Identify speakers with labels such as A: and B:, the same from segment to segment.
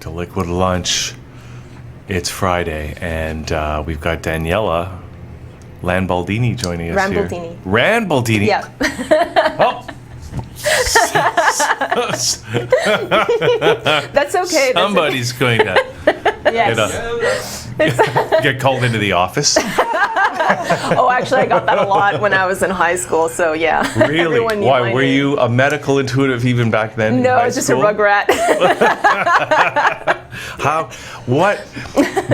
A: to Liquid Lunch. It's Friday, and we've got Daniela Lanbaldini joining us here. Randbaldini.
B: Yeah.
A: Oh.
B: That's okay.
A: Somebody's going to get called into the office.
B: Oh, actually, I got that a lot when I was in high school, so yeah.
A: Really? Why? Were you a medical intuitive even back then?
B: No, I was just a rugrat.
A: What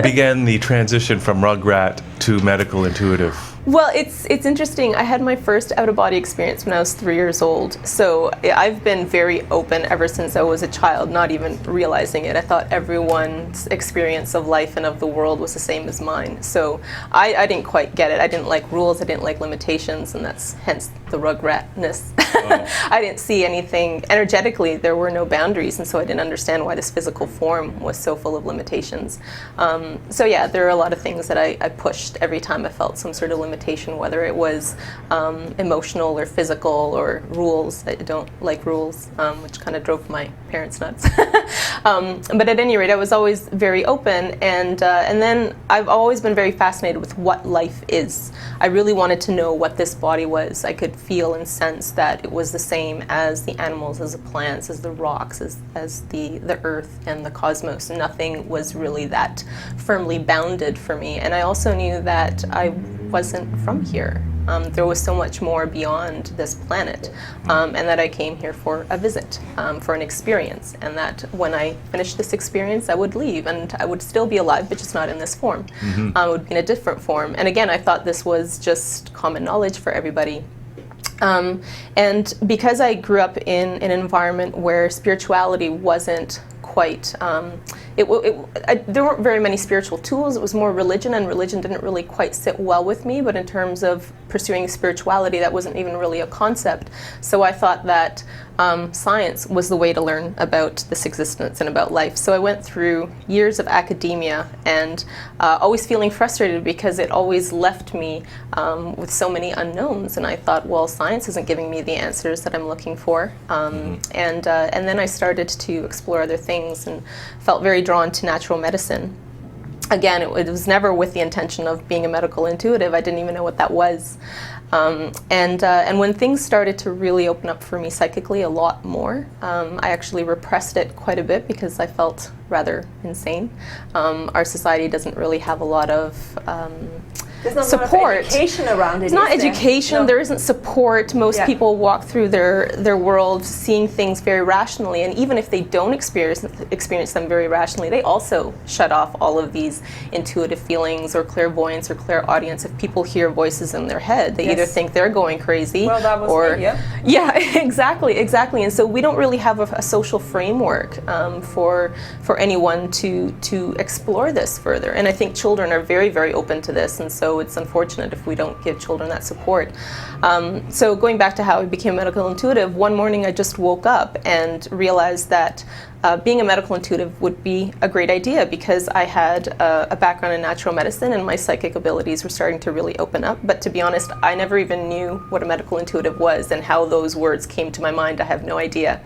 A: began the transition from rugrat to medical intuitive?
B: Well, it's interesting. I had my first out-of-body experience when I was 3 years old. So I've been very open ever since I was a child, not even realizing it. I thought everyone's experience of life and of the world was the same as mine. So I didn't quite get it. I didn't like rules. I didn't like limitations, and that's hence the rugratness. Oh. I didn't see anything energetically. There were no boundaries, and so I didn't understand why this physical form was so full of limitations. So yeah, there are a lot of things that I pushed every time I felt some sort of limitation, whether it was emotional or physical or rules. I don't like rules, which kind of drove my parents nuts. But at any rate, I was always very open, and then I've always been very fascinated with what life is. I really wanted to know what this body was. I could feel and sense that it was the same as the animals, as the plants, as the rocks, as the earth and the cosmos. Nothing was really that firmly bounded for me. And I also knew that I wasn't from here. There was so much more beyond this planet, and that I came here for a visit, for an experience, and that when I finished this experience, I would leave, and I would still be alive, but just not in this form. Mm-hmm. I would be in a different form. And again, I thought this was just common knowledge for everybody. And because I grew up in an environment where spirituality wasn't quite, there weren't very many spiritual tools. It was more religion, and religion didn't really quite sit well with me. But in terms of pursuing spirituality, that wasn't even really a concept. So I thought that science was the way to learn about this existence and about life. So I went through years of academia, and always feeling frustrated because it always left me with so many unknowns. And I thought, well, science isn't giving me the answers that I'm looking for. And then I started to explore other things and felt very drawn to natural medicine. Again, it was never with the intention of being a medical intuitive. I didn't even know what that was. And when things started to really open up for me psychically a lot more, I actually repressed it quite a bit because I felt rather insane. Our society doesn't really have a lot of
C: there's not
B: support.
C: A lot of education around it.
B: It's not education. No. There isn't support. Most people walk through their world seeing things very rationally, and even if they don't experience them very rationally, they also shut off all of these intuitive feelings or clairvoyance or clairaudience. If people hear voices in their head, they either think they're going crazy,
C: well, that was
B: or
C: me, yeah.
B: Yeah, exactly. And so we don't really have a social framework for anyone to explore this further. And I think children are very, very open to this, and so it's unfortunate if we don't give children that support. So going back to how I became medical intuitive, one morning I just woke up and realized that being a medical intuitive would be a great idea because I had a background in natural medicine and my psychic abilities were starting to really open up. But to be honest, I never even knew what a medical intuitive was, and how those words came to my mind, I have no idea.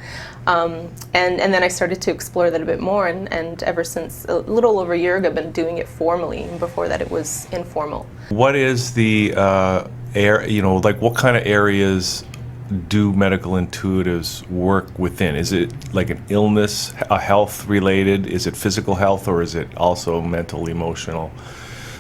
B: And then I started to explore that a bit more, and ever since a little over a year ago, I've been doing it formally, and before that it was informal.
A: What is the what kind of areas do medical intuitives work within? Is it like an illness, a health related? Is it physical health, or is it also mental, emotional,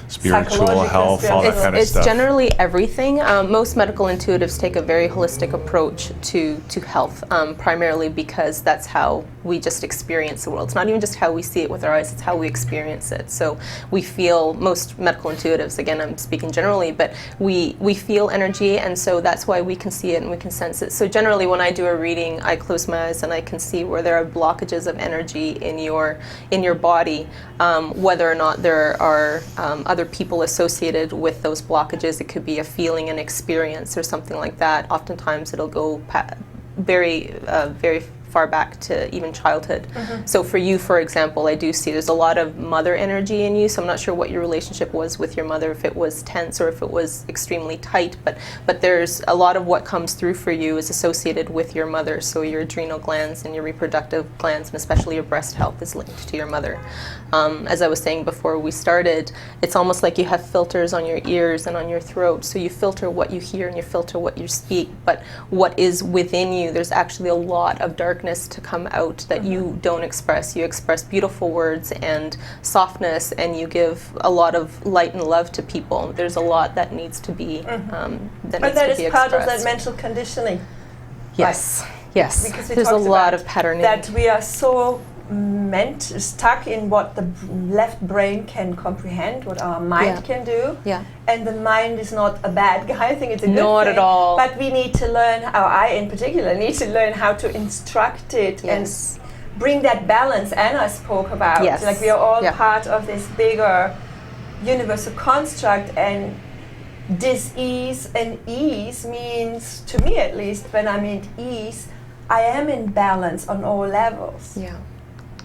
A: spiritual health, all that kind of stuff?
B: It's generally everything. Most medical intuitives take a very holistic approach to health, primarily because that's how we just experience the world. It's not even just how we see it with our eyes, it's how we experience it. So we feel, most medical intuitives, again I'm speaking generally, but we feel energy, and so that's why we can see it and we can sense it. So generally when I do a reading, I close my eyes and I can see where there are blockages of energy in your body, whether or not there are other people associated with those blockages. It could be a feeling, an experience, or something like that. Oftentimes it'll go very far back to even childhood. So for you, for example, I do see there's a lot of mother energy in you. So I'm not sure what your relationship was with your mother, if it was tense or if it was extremely tight, but there's a lot of what comes through for you is associated with your mother. So your adrenal glands and your reproductive glands, and especially your breast health, is linked to your mother. As I was saying before we started, it's almost like you have filters on your ears and on your throat. So you filter what you hear and you filter what you speak, but what is within you, there's actually a lot of darkness to come out that you don't express. You express beautiful words and softness, and you give a lot of light and love to people. There's a lot that needs to be
C: But that is part of that mental conditioning.
B: Yes,
C: right?
B: yes.
C: Because we
B: there's a
C: talked
B: lot
C: about
B: of patterning.
C: that we are so stuck in what the left brain can comprehend, what our mind can do.
B: Yeah.
C: And the mind is not a bad guy. I think it's a good thing.
B: Not at all.
C: But we need to learn, or I in particular, need to learn how to instruct it and bring that balance Anna spoke about.
B: Yes.
C: Like we are all part of this bigger universal construct, and dis-ease and ease means, to me at least, when I'm in ease, I am in balance on all levels.
B: Yeah.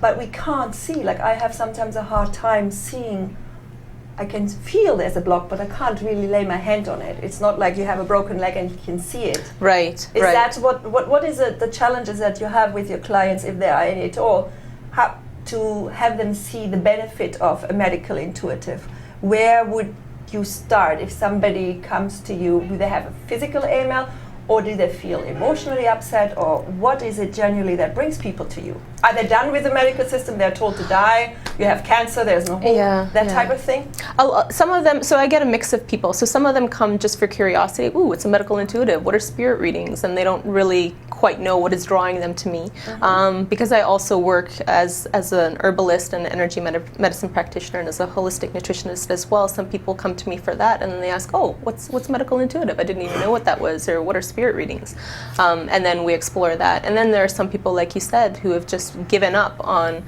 C: But we can't see, like I have sometimes a hard time seeing. I can feel there's a block, but I can't really lay my hand on it. It's not like you have a broken leg and you can see it.
B: Right.
C: Is that what is it, the challenges that you have with your clients, if there are any at all, how to have them see the benefit of a medical intuitive? Where would you start if somebody comes to you? Do they have a physical ailment, or do they feel emotionally upset, or what is it generally that brings people to you? Are they done with the medical system? They're told to die. You have cancer. There's no hope. Type of thing.
B: Some of them. So I get a mix of people. So some of them come just for curiosity. Ooh, it's a medical intuitive. What are spirit readings? And they don't really quite know what is drawing them to me. Because I also work as an herbalist and energy medicine practitioner and as a holistic nutritionist as well. Some people come to me for that, and then they ask, oh, what's medical intuitive? I didn't even know what that was, or what are spirit readings? And then we explore that. And then there are some people, like you said, who have just given up on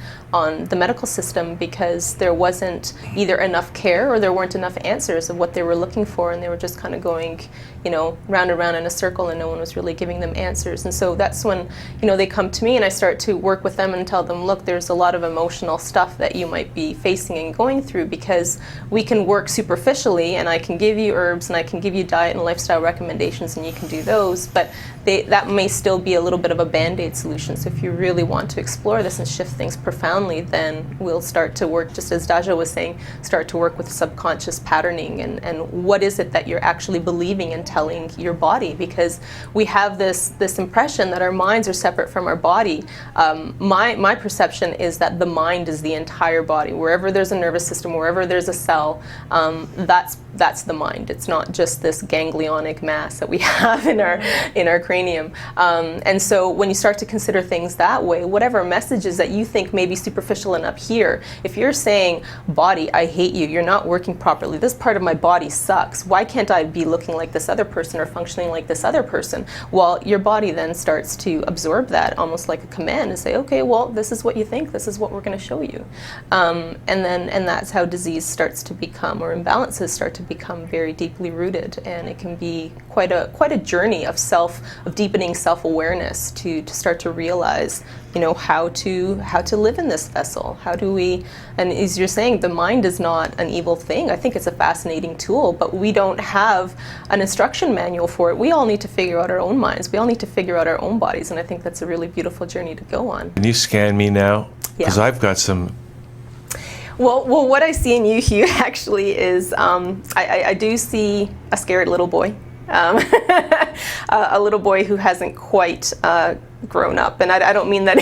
B: the medical system because there wasn't either enough care or there weren't enough answers of what they were looking for, and they were just kind of going, round and round in a circle, and no one was really giving them answers. And so that's when, they come to me and I start to work with them and tell them, look, there's a lot of emotional stuff that you might be facing and going through, because we can work superficially and I can give you herbs and I can give you diet and lifestyle recommendations and you can do those, but that may still be a little bit of a band-aid solution. So if you really want to explore this and shift things profoundly, then we'll start to work, just as Daja was saying, start to work with subconscious patterning and what is it that you're actually believing and telling your body, because we have this impression that our minds are separate from our body. My perception is that the mind is the entire body. Wherever there's a nervous system, wherever there's a cell, that's the mind. It's not just this ganglionic mass that we have in our cranium. And so when you start to consider things that way, whatever messages that you think may be superficial and up here, if you're saying, body, I hate you, you're not working properly, this part of my body sucks, why can't I be looking like this other person or functioning like this other person? Well, your body then starts to absorb that almost like a command and say, okay, well, this is what you think, this is what we're going to show you. And that's how disease starts to become, or imbalances start to become, very deeply rooted. And it can be quite a journey of deepening self-awareness to start to realize, how to live in this vessel. How do we, and as you're saying, the mind is not an evil thing. I think it's a fascinating tool, but we don't have an instruction manual for it. We all need to figure out our own minds. We all need to figure out our own bodies, and I think that's a really beautiful journey to go on.
A: Can you scan me now? Because I've got some...
B: Well, what I see in you, Hugh, actually is I do see a scared little boy. A little boy who hasn't quite grown up, and I don't mean that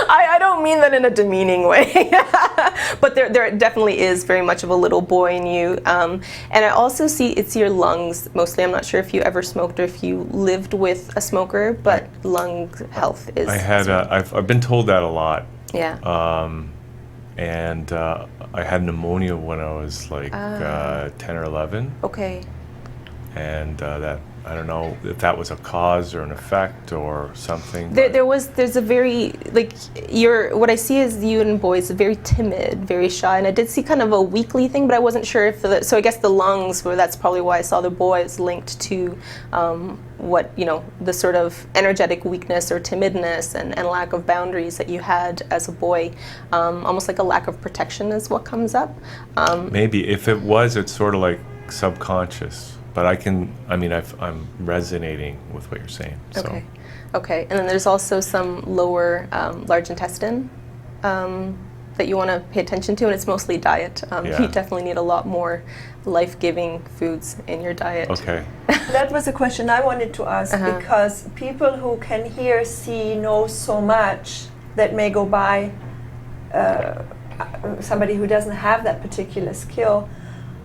B: I don't mean that in a demeaning way, but there definitely is very much of a little boy in you, and I also see it's your lungs mostly. I'm not sure if you ever smoked or if you lived with a smoker, but lung health is...
A: I've been told that a lot.
B: Yeah.
A: And I had pneumonia when I was like 10 or 11.
B: Okay.
A: And that I don't know if that was a cause or an effect or something.
B: There's a very, like, what I see is you and boys are very timid, very shy, and I did see kind of a weakly thing, but I wasn't sure if so I guess the lungs that's probably why I saw the boys linked to what, the sort of energetic weakness or timidness and lack of boundaries that you had as a boy. Almost like a lack of protection is what comes up.
A: Maybe if it was, it's sort of like subconscious. But I'm resonating with what you're saying. So.
B: Okay. And then there's also some lower large intestine that you want to pay attention to, and it's mostly diet. You definitely need a lot more life-giving foods in your diet.
A: Okay.
C: That was a question I wanted to ask, because people who can hear, see, know so much that may go by somebody who doesn't have that particular skill.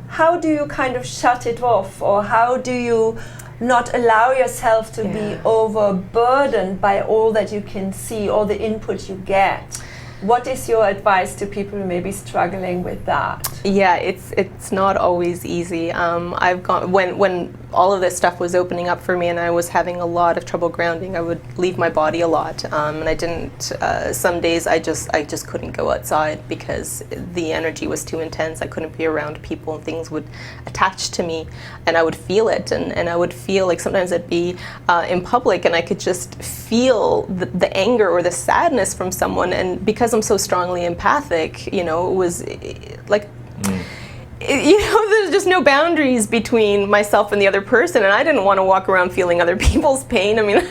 C: How do you kind of shut it off, or how do you not allow yourself to be overburdened by all that you can see, all the input you get? What is your advice to people who may be struggling with that?
B: Yeah, it's not always easy. I've gone when all of this stuff was opening up for me, and I was having a lot of trouble grounding. I would leave my body a lot, and I didn't. Some days I just couldn't go outside because the energy was too intense. I couldn't be around people, and things would attach to me, and I would feel it, and I would feel like sometimes I'd be in public, and I could just feel the anger or the sadness from someone, and because I'm so strongly empathic, it was like. There's just no boundaries between myself and the other person, and I didn't want to walk around feeling other people's pain. I mean,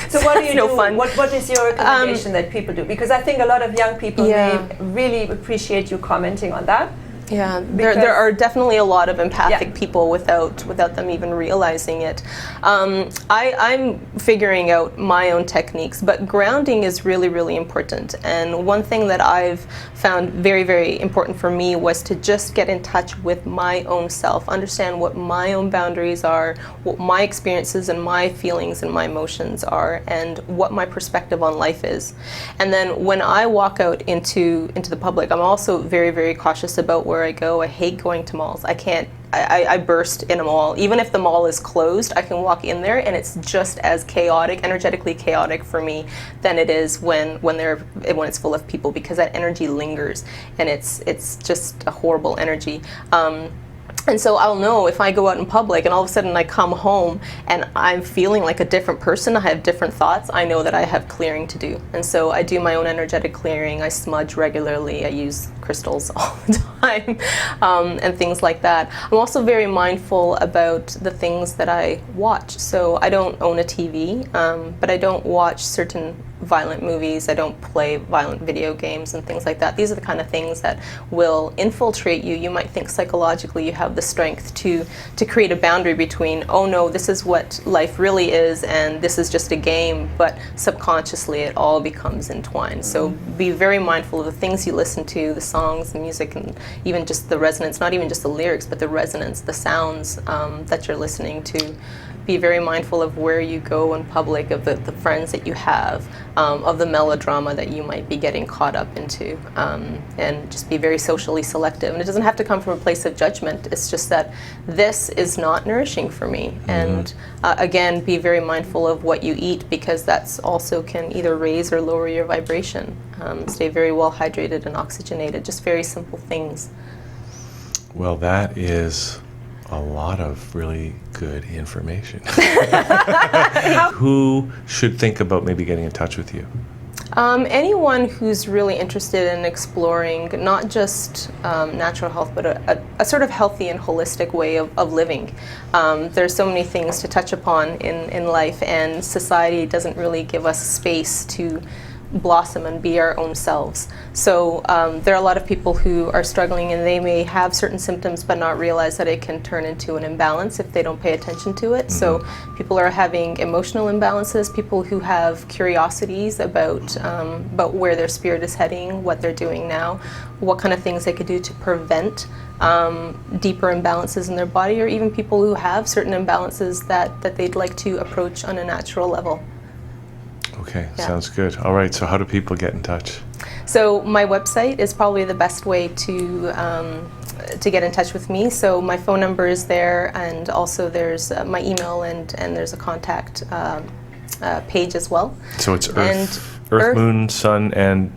C: so what do you do?
B: Fun.
C: What is your recommendation that people do? Because I think a lot of young people may really appreciate you commenting on that.
B: Yeah, there are definitely a lot of empathic people without them even realizing it. I'm figuring out my own techniques, but grounding is really, really important. And one thing that I've found very, very important for me was to just get in touch with my own self, understand what my own boundaries are, what my experiences and my feelings and my emotions are, and what my perspective on life is. And then when I walk out into the public, I'm also very, very cautious about where I go. I hate going to malls. I burst in a mall. Even if the mall is closed, I can walk in there and it's just as chaotic, energetically chaotic for me than it is when it's full of people, because that energy lingers and it's just a horrible energy. And so I'll know if I go out in public and all of a sudden I come home and I'm feeling like a different person, I have different thoughts, I know that I have clearing to do. And so I do my own energetic clearing, I smudge regularly, I use crystals all the time, and things like that. I'm also very mindful about the things that I watch. So I don't own a TV, but I don't watch certain violent movies, I don't play violent video games and things like that. These are the kind of things that will infiltrate you. You might think psychologically you have the strength to create a boundary between, oh no, this is what life really is and this is just a game, but subconsciously it all becomes entwined. So be very mindful of the things you listen to, the songs, the music, and even just the resonance, not even just the lyrics, but the resonance, the sounds that you're listening to. Be very mindful of where you go in public, of the friends that you have, of the melodrama that you might be getting caught up into, and just be very socially selective. And it doesn't have to come from a place of judgment. It's just that this is not nourishing for me. And again, be very mindful of what you eat, because that's also can either raise or lower your vibration. Stay very well hydrated and oxygenated, just very simple things.
A: Well, that is a lot of really good information. Who should think about maybe getting in touch with you?
B: Anyone who's really interested in exploring not just natural health, but a sort of healthy and holistic way of living. There's so many things to touch upon in life, and society doesn't really give us space to blossom and be our own selves. So there are a lot of people who are struggling, and they may have certain symptoms but not realize that it can turn into an imbalance if they don't pay attention to it. So people are having emotional imbalances, people who have curiosities about where their spirit is heading, what they're doing now, what kind of things they could do to prevent deeper imbalances in their body, or even people who have certain imbalances that they'd like to approach on a natural level.
A: Okay, sounds good. All right, so how do people get in touch?
B: So my website is probably the best way to to get in touch with me. So my phone number is there, and also there's my email, and there's a contact page as well.
A: So it's
B: Earth,
A: Moon, Sun, and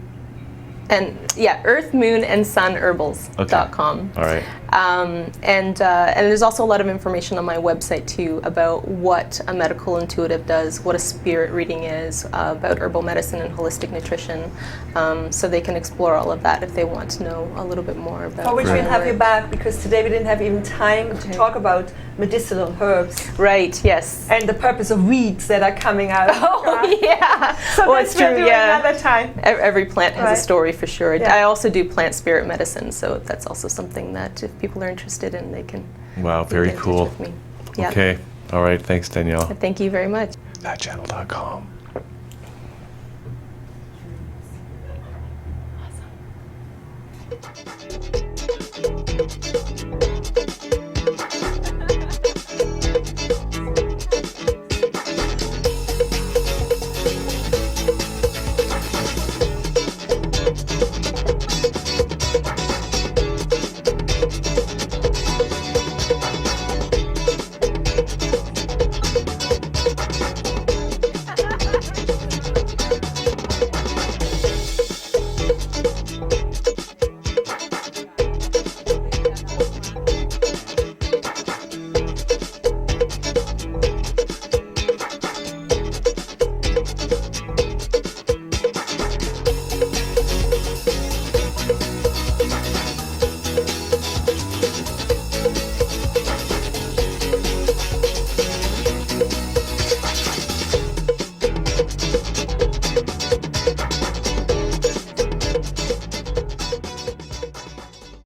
B: Earth, Moon, and Sun Herbals.com.
A: all right.
B: And there's also a lot of information on my website too about what a medical intuitive does, what a spirit reading is, about herbal medicine and holistic nutrition, so they can explore all of that if they want to know a little bit more about.
C: For which we'll have you
B: work.
C: back, because today we didn't have even time to talk about medicinal herbs
B: Right. Yes.
C: and the purpose of weeds that are coming out.
B: Oh yeah.
C: So
B: well,
C: that's
B: it's true.
C: we'll do
B: Yeah.
C: another time.
B: Every plant has
C: Right.
B: a story for sure.
C: Yeah.
B: I also do plant spirit medicine, so that's also something that if people are interested in, they can.
A: Wow, very
B: get in touch
A: cool.
B: with me. Yeah.
A: Okay. All right. Thanks, Daniela.
B: Thank you very much.
A: Thatchannel.com.
B: Awesome.